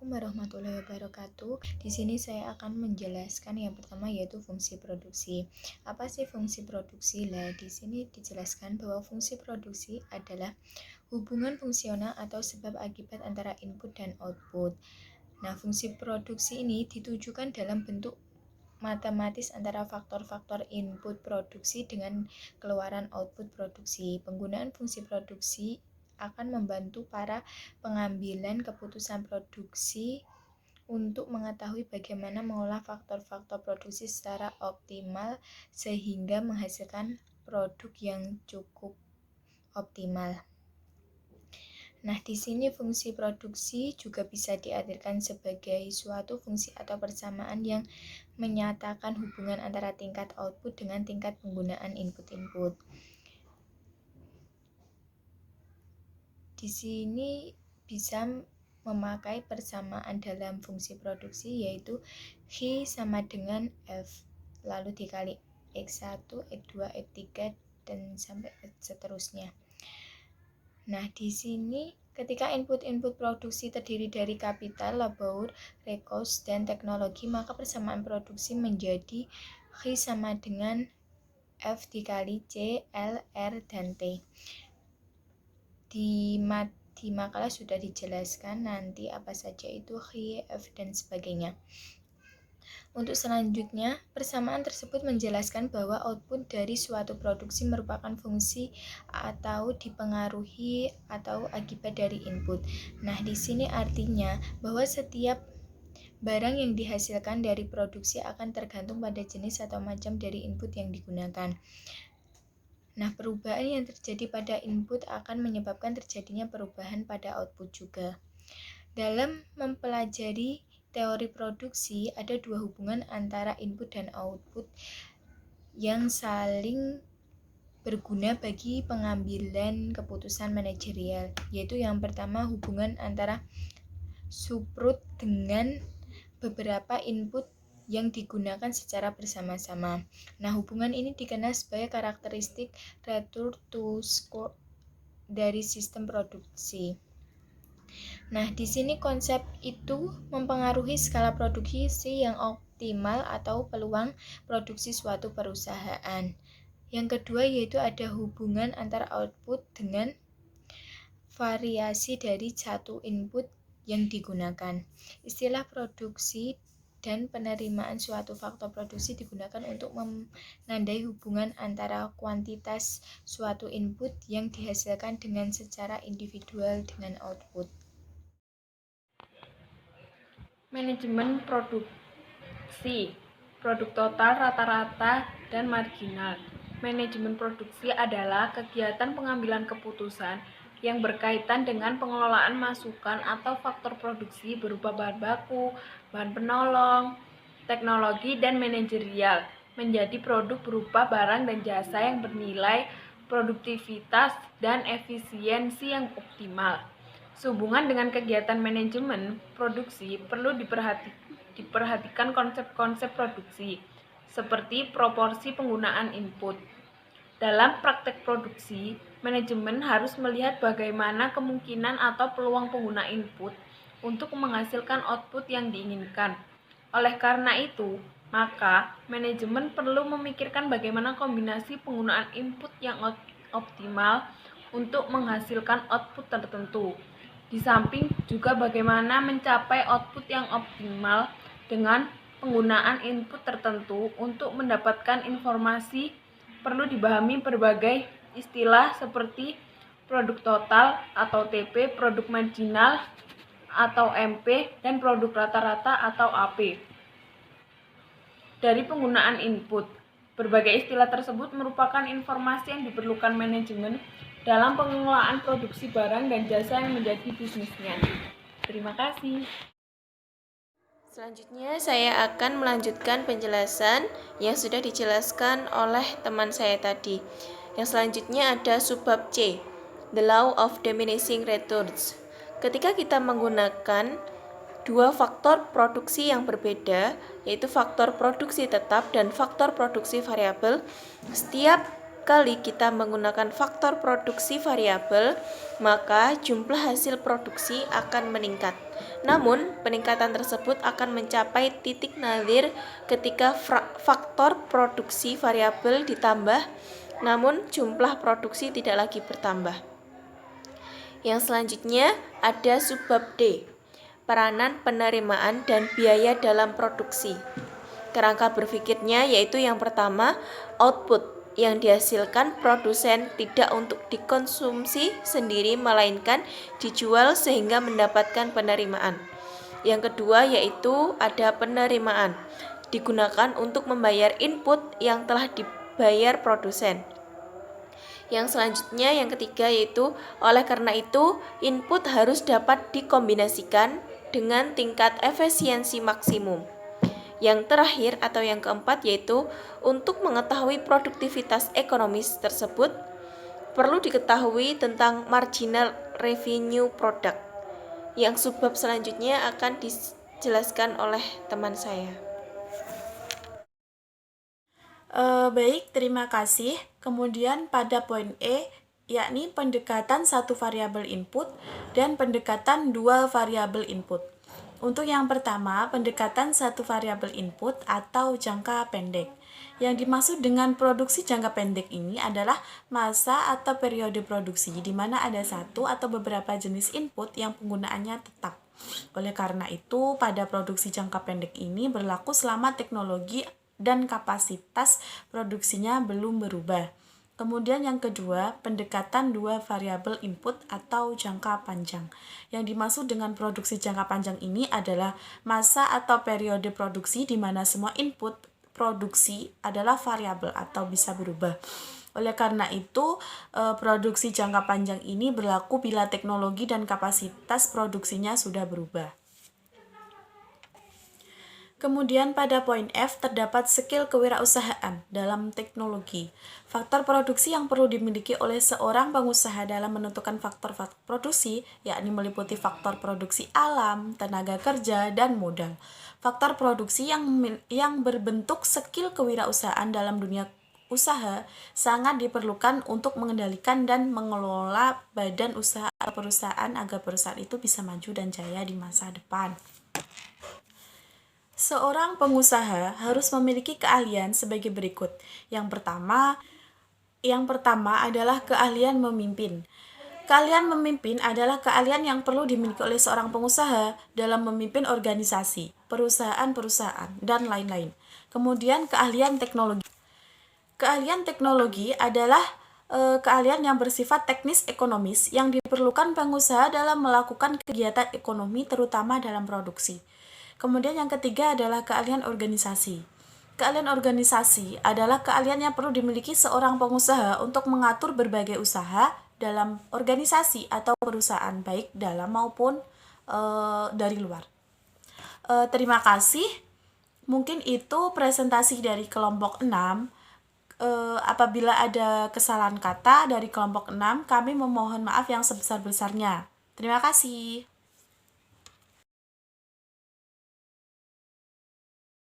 Assalamualaikum warahmatullahi wabarakatuh. Di sini saya akan menjelaskan yang pertama yaitu fungsi produksi. Apa sih fungsi produksi? Di sini dijelaskan bahwa fungsi produksi adalah hubungan fungsional atau sebab akibat antara input dan output. Nah, fungsi produksi ini ditujukan dalam bentuk matematis antara faktor-faktor input produksi dengan keluaran output produksi. Penggunaan fungsi produksi akan membantu para pengambilan keputusan produksi untuk mengetahui bagaimana mengolah faktor-faktor produksi secara optimal sehingga menghasilkan produk yang cukup optimal. Nah, di sini fungsi produksi juga bisa diartikan sebagai suatu fungsi atau persamaan yang menyatakan hubungan antara tingkat output dengan tingkat penggunaan input-input. Di sini bisa memakai persamaan dalam fungsi produksi yaitu X sama dengan F lalu dikali X1, X2, X3 dan sampai seterusnya. Nah, di sini ketika input-input produksi terdiri dari kapital, labor, cost, dan teknologi, maka persamaan produksi menjadi X sama dengan F dikali C, L, R, dan T. Di makalah sudah dijelaskan nanti apa saja itu X, F, dan sebagainya. Untuk selanjutnya, persamaan tersebut menjelaskan bahwa output dari suatu produksi merupakan fungsi atau dipengaruhi atau akibat dari input. Nah, di sini artinya bahwa setiap barang yang dihasilkan dari produksi akan tergantung pada jenis atau macam dari input yang digunakan. Nah, perubahan yang terjadi pada input akan menyebabkan terjadinya perubahan pada output juga. Dalam mempelajari teori produksi, ada dua hubungan antara input dan output yang saling berguna bagi pengambilan keputusan manajerial, yaitu yang pertama hubungan antara suprut dengan beberapa input yang digunakan secara bersama-sama. Nah, hubungan ini dikenal sebagai karakteristik return to score dari sistem produksi. Nah, di sini konsep itu mempengaruhi skala produksi yang optimal atau peluang produksi suatu perusahaan. Yang kedua yaitu ada hubungan antara output dengan variasi dari satu input yang digunakan. Istilah produksi dan penerimaan suatu faktor produksi digunakan untuk menandai hubungan antara kuantitas suatu input yang dihasilkan dengan secara individual dengan output. Manajemen produksi, produk total, rata-rata, dan marginal. Manajemen produksi adalah kegiatan pengambilan keputusan yang berkaitan dengan pengelolaan masukan atau faktor produksi berupa bahan baku, bahan penolong, teknologi, dan manajerial menjadi produk berupa barang dan jasa yang bernilai produktivitas dan efisiensi yang optimal. Sehubungan dengan kegiatan manajemen produksi perlu diperhatikan konsep-konsep produksi seperti proporsi penggunaan input. Dalam praktek produksi, manajemen harus melihat bagaimana kemungkinan atau peluang pengguna input untuk menghasilkan output yang diinginkan. Oleh karena itu, maka manajemen perlu memikirkan bagaimana kombinasi penggunaan input yang optimal untuk menghasilkan output tertentu. Di samping juga bagaimana mencapai output yang optimal dengan penggunaan input tertentu untuk mendapatkan informasi. Perlu dipahami berbagai istilah seperti produk total atau TP, produk marginal atau MP, dan produk rata-rata atau AP. Dari penggunaan input, berbagai istilah tersebut merupakan informasi yang diperlukan manajemen dalam pengelolaan produksi barang dan jasa yang menjadi bisnisnya. Terima kasih. Selanjutnya saya akan melanjutkan penjelasan yang sudah dijelaskan oleh teman saya tadi. Yang selanjutnya ada subbab C, the law of diminishing returns. Ketika kita menggunakan dua faktor produksi yang berbeda, yaitu faktor produksi tetap dan faktor produksi variabel, setiap kali kita menggunakan faktor produksi variabel, maka jumlah hasil produksi akan meningkat. Namun, peningkatan tersebut akan mencapai titik nadir ketika faktor produksi variabel ditambah, namun jumlah produksi tidak lagi bertambah. Yang selanjutnya ada subbab D, peranan penerimaan dan biaya dalam produksi. Kerangka berpikirnya yaitu yang pertama, output yang dihasilkan produsen tidak untuk dikonsumsi sendiri melainkan dijual sehingga mendapatkan penerimaan. Yang kedua yaitu ada penerimaan, digunakan untuk membayar input yang telah dibayar produsen. Yang selanjutnya yang ketiga yaitu oleh karena itu input harus dapat dikombinasikan dengan tingkat efisiensi maksimum. Yang terakhir atau yang keempat yaitu untuk mengetahui produktivitas ekonomis tersebut perlu diketahui tentang marginal revenue product. Yang subbab selanjutnya akan dijelaskan oleh teman saya. Baik, terima kasih. Kemudian pada poin E, yakni pendekatan satu variabel input dan pendekatan dua variabel input. Untuk yang pertama, pendekatan satu variabel input atau jangka pendek. Yang dimaksud dengan produksi jangka pendek ini adalah masa atau periode produksi di mana ada satu atau beberapa jenis input yang penggunaannya tetap. Oleh karena itu, pada produksi jangka pendek ini berlaku selama teknologi dan kapasitas produksinya belum berubah. Kemudian yang kedua, pendekatan dua variabel input atau jangka panjang. Yang dimaksud dengan produksi jangka panjang ini adalah masa atau periode produksi di mana semua input produksi adalah variabel atau bisa berubah. Oleh karena itu, produksi jangka panjang ini berlaku bila teknologi dan kapasitas produksinya sudah berubah. Kemudian pada poin F terdapat skill kewirausahaan dalam teknologi. Faktor produksi yang perlu dimiliki oleh seorang pengusaha dalam menentukan faktor-faktor produksi, yakni meliputi faktor produksi alam, tenaga kerja, dan modal. Faktor produksi yang berbentuk skill kewirausahaan dalam dunia usaha sangat diperlukan untuk mengendalikan dan mengelola badan usaha atau perusahaan agar perusahaan itu bisa maju dan jaya di masa depan. Seorang pengusaha harus memiliki keahlian sebagai berikut. Yang pertama adalah keahlian memimpin. Keahlian memimpin adalah keahlian yang perlu dimiliki oleh seorang pengusaha dalam memimpin organisasi, perusahaan-perusahaan, dan lain-lain. Kemudian keahlian teknologi. Keahlian teknologi adalah keahlian yang bersifat teknis ekonomis yang diperlukan pengusaha dalam melakukan kegiatan ekonomi terutama dalam produksi. Kemudian yang ketiga adalah keahlian organisasi. Keahlian organisasi adalah keahlian yang perlu dimiliki seorang pengusaha untuk mengatur berbagai usaha dalam organisasi atau perusahaan baik dalam maupun dari luar. Terima kasih. Mungkin itu presentasi dari kelompok 6. Apabila ada kesalahan kata dari kelompok 6, kami memohon maaf yang sebesar-besarnya. Terima kasih.